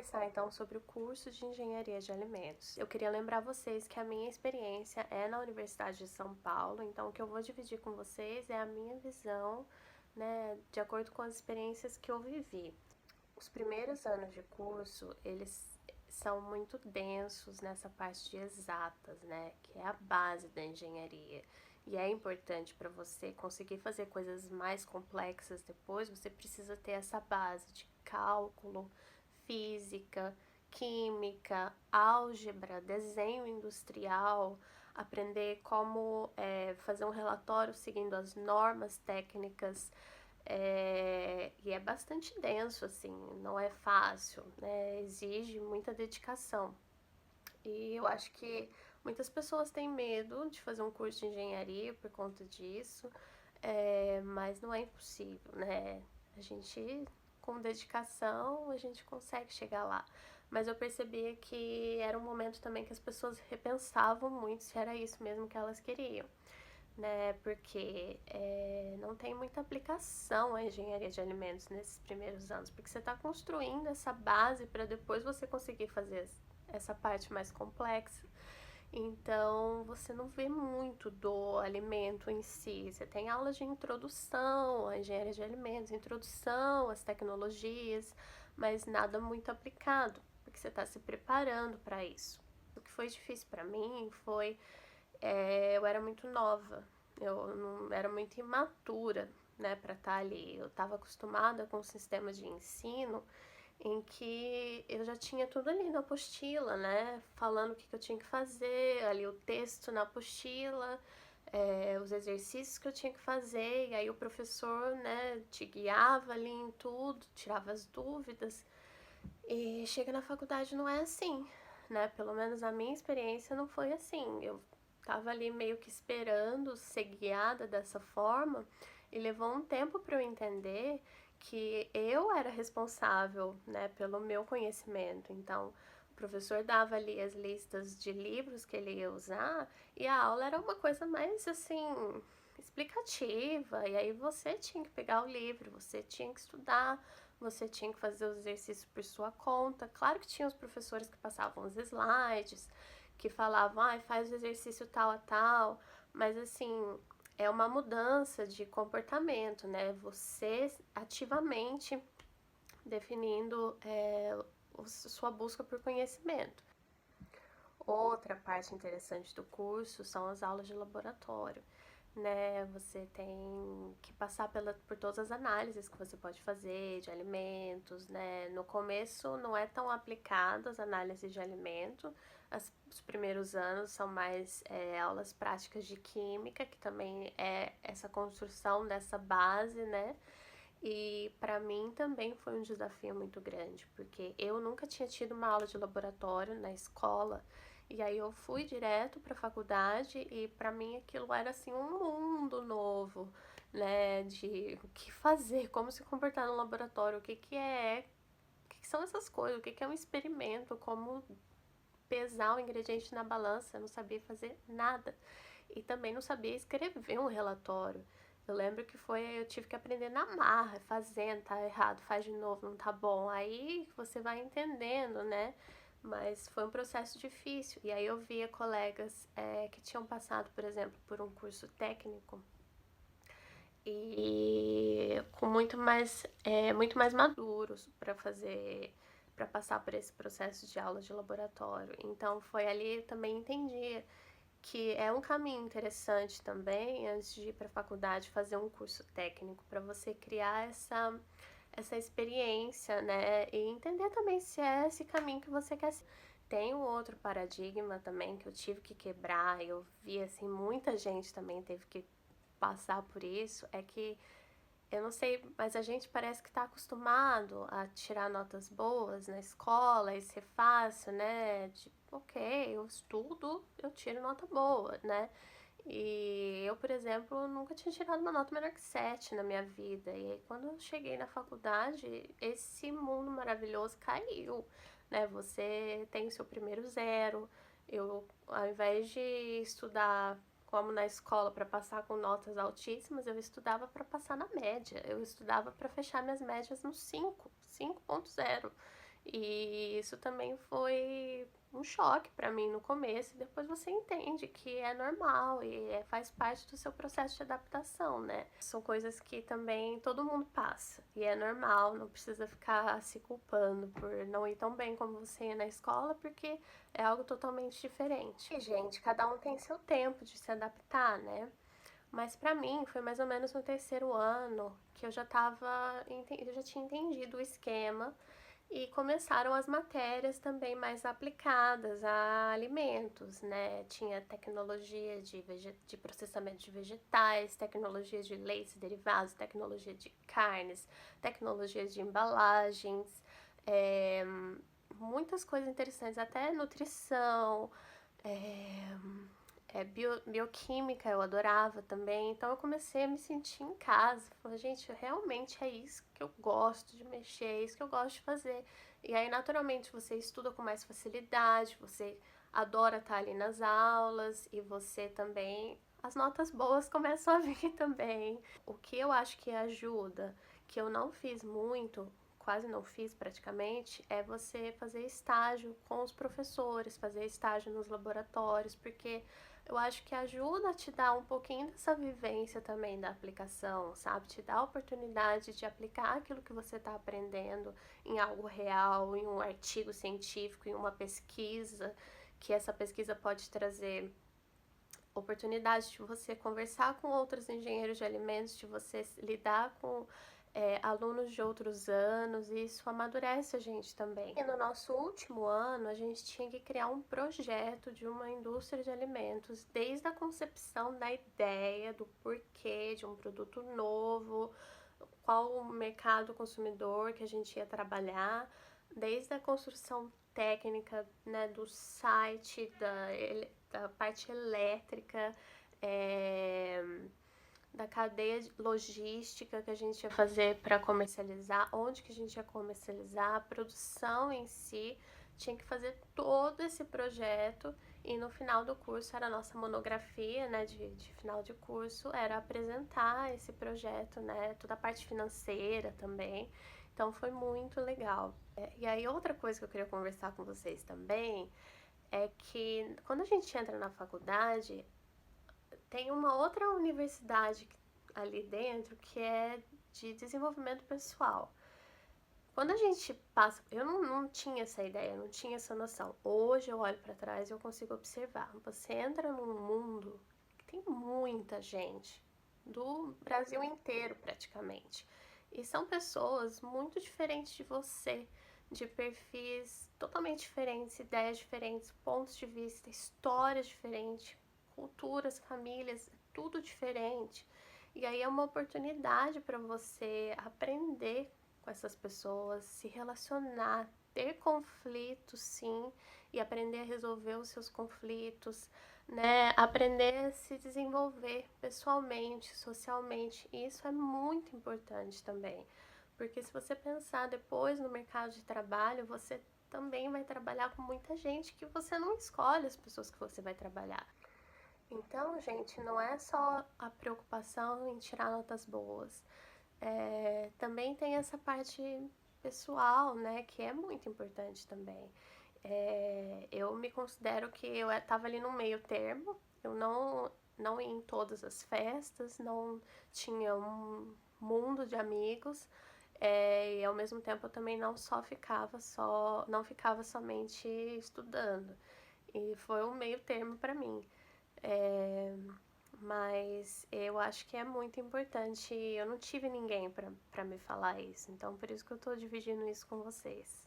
conversar então sobre o curso de Engenharia de Alimentos. Eu queria lembrar vocês que a minha experiência é na Universidade de São Paulo, então o que eu vou dividir com vocês é a minha visão, né, de acordo com as experiências que eu vivi. Os primeiros anos de curso, eles são muito densos nessa parte de exatas, né, que é a base da engenharia. E é importante para você conseguir fazer coisas mais complexas depois, você precisa ter essa base de cálculo, física, química, álgebra, desenho industrial, aprender como fazer um relatório seguindo as normas técnicas. E é bastante denso, assim, não é fácil, né? Exige muita dedicação. E eu acho que muitas pessoas têm medo de fazer um curso de engenharia por conta disso, mas não é impossível, né? A gente, com dedicação, a gente consegue chegar lá. Mas eu percebia que era um momento também que as pessoas repensavam muito se era isso mesmo que elas queriam, né? Porque não tem muita aplicação a engenharia de alimentos nesses primeiros anos, porque você está construindo essa base para depois você conseguir fazer essa parte mais complexa. Então você não vê muito do alimento em si. Você tem aulas de introdução à engenharia de alimentos, introdução às tecnologias, mas nada muito aplicado, porque você está se preparando para isso. O que foi difícil para mim foi eu era muito nova, eu não era muito imatura, né, para estar ali. Eu estava acostumada com o sistema de ensino em que eu já tinha tudo ali na apostila, né, falando o que eu tinha que fazer, ali o texto na apostila, os exercícios que eu tinha que fazer, e aí o professor, né, te guiava ali em tudo, tirava as dúvidas. E chega na faculdade não é assim, né? Pelo menos a minha experiência não foi assim. Eu tava ali meio que esperando ser guiada dessa forma e levou um tempo para eu entender que eu era responsável, né, pelo meu conhecimento. Então, o professor dava ali as listas de livros que ele ia usar e a aula era uma coisa mais assim explicativa, e aí você tinha que pegar o livro, você tinha que estudar, você tinha que fazer os exercícios por sua conta. Claro que tinha os professores que passavam os slides, que falavam, faz o exercício tal a tal, mas assim, é uma mudança de comportamento, né? Você ativamente definindo sua busca por conhecimento. Outra parte interessante do curso são as aulas de laboratório, né? Você tem que passar por todas as análises que você pode fazer de alimentos, né? No começo não é tão aplicado as análises de alimento, os primeiros anos são mais aulas práticas de química, que também é essa construção dessa base, né? E para mim também foi um desafio muito grande, porque eu nunca tinha tido uma aula de laboratório na escola, e aí eu fui direto para a faculdade e para mim aquilo era assim um mundo novo, né, de o que fazer, como se comportar no laboratório, o que são essas coisas, o que é um experimento, como pesar o ingrediente na balança, eu não sabia fazer nada. E também não sabia escrever um relatório. Eu lembro que eu tive que aprender na marra, fazendo, tá errado, faz de novo, não tá bom. Aí você vai entendendo, né? Mas foi um processo difícil. E aí eu via colegas que tinham passado, por exemplo, por um curso técnico e com muito mais maduros para passar por esse processo de aula de laboratório. Então foi ali eu também entendi que é um caminho interessante também, antes de ir para a faculdade, fazer um curso técnico para você criar essa experiência, né? E entender também se é esse caminho que você quer seguir. Tem um outro paradigma também que eu tive que quebrar, eu vi assim, muita gente também teve que passar por isso, é que eu não sei, mas a gente parece que está acostumado a tirar notas boas na escola e ser fácil, né? Tipo, ok, eu estudo, eu tiro nota boa, né? E eu, por exemplo, nunca tinha tirado uma nota menor que 7 na minha vida. E aí, quando eu cheguei na faculdade, esse mundo maravilhoso caiu, né? Você tem o seu primeiro zero. Eu, ao invés de estudar como na escola para passar com notas altíssimas, eu estudava para passar na média. Eu estudava para fechar minhas médias no 5.0. E isso também foi um choque para mim no começo, e depois você entende que é normal e faz parte do seu processo de adaptação, né? São coisas que também todo mundo passa e é normal, não precisa ficar se culpando por não ir tão bem como você ia na escola, porque é algo totalmente diferente. E, gente, cada um tem seu tempo de se adaptar, né? Mas pra mim foi mais ou menos no terceiro ano que eu já tinha entendido o esquema e começaram as matérias também mais aplicadas a alimentos, né? Tinha tecnologia de processamento de vegetais, tecnologia de leites e derivados, tecnologia de carnes, tecnologia de embalagens, é, muitas coisas interessantes, até nutrição, é, bioquímica eu adorava também, então eu comecei a me sentir em casa. Falei, gente, realmente é isso que eu gosto de mexer, é isso que eu gosto de fazer. E aí, naturalmente, você estuda com mais facilidade, você adora estar ali nas aulas e você também. As notas boas começam a vir também. O que eu acho que ajuda, que eu não fiz muito, quase não fiz praticamente, é você fazer estágio com os professores, fazer estágio nos laboratórios, porque eu acho que ajuda a te dar um pouquinho dessa vivência também da aplicação, sabe? Te dá a oportunidade de aplicar aquilo que você está aprendendo em algo real, em um artigo científico, em uma pesquisa, que essa pesquisa pode trazer oportunidade de você conversar com outros engenheiros de alimentos, de você lidar com alunos de outros anos, e isso amadurece a gente também. E no nosso último ano, a gente tinha que criar um projeto de uma indústria de alimentos, desde a concepção da ideia, do porquê de um produto novo, qual o mercado consumidor que a gente ia trabalhar, desde a construção técnica, né, do site, da parte elétrica, é, da cadeia logística que a gente ia fazer para comercializar, onde que a gente ia comercializar, a produção em si, tinha que fazer todo esse projeto e no final do curso era a nossa monografia, né, de final de curso, era apresentar esse projeto, né, toda a parte financeira também, então foi muito legal. E aí outra coisa que eu queria conversar com vocês também é que quando a gente entra na faculdade, tem uma outra universidade ali dentro que é de desenvolvimento pessoal. Quando a gente passa, eu não tinha essa ideia, não tinha essa noção. Hoje eu olho para trás e eu consigo observar. Você entra num mundo que tem muita gente, do Brasil inteiro praticamente. E são pessoas muito diferentes de você, de perfis totalmente diferentes, ideias diferentes, pontos de vista, histórias diferentes, culturas, famílias, tudo diferente. E aí é uma oportunidade para você aprender com essas pessoas, se relacionar, ter conflitos, sim, e aprender a resolver os seus conflitos, né? Aprender a se desenvolver pessoalmente, socialmente. E isso é muito importante também, porque se você pensar depois no mercado de trabalho, você também vai trabalhar com muita gente que você não escolhe as pessoas que você vai trabalhar. Então, gente, não é só a preocupação em tirar notas boas. Também tem essa parte pessoal, né, que é muito importante também. Eu me considero que eu estava ali no meio termo, eu não ia em todas as festas, não tinha um mundo de amigos, e ao mesmo tempo eu também não ficava somente estudando. E foi um meio termo para mim. É, mas eu acho que é muito importante. Eu não tive ninguém para me falar isso, então por isso que eu tô dividindo isso com vocês.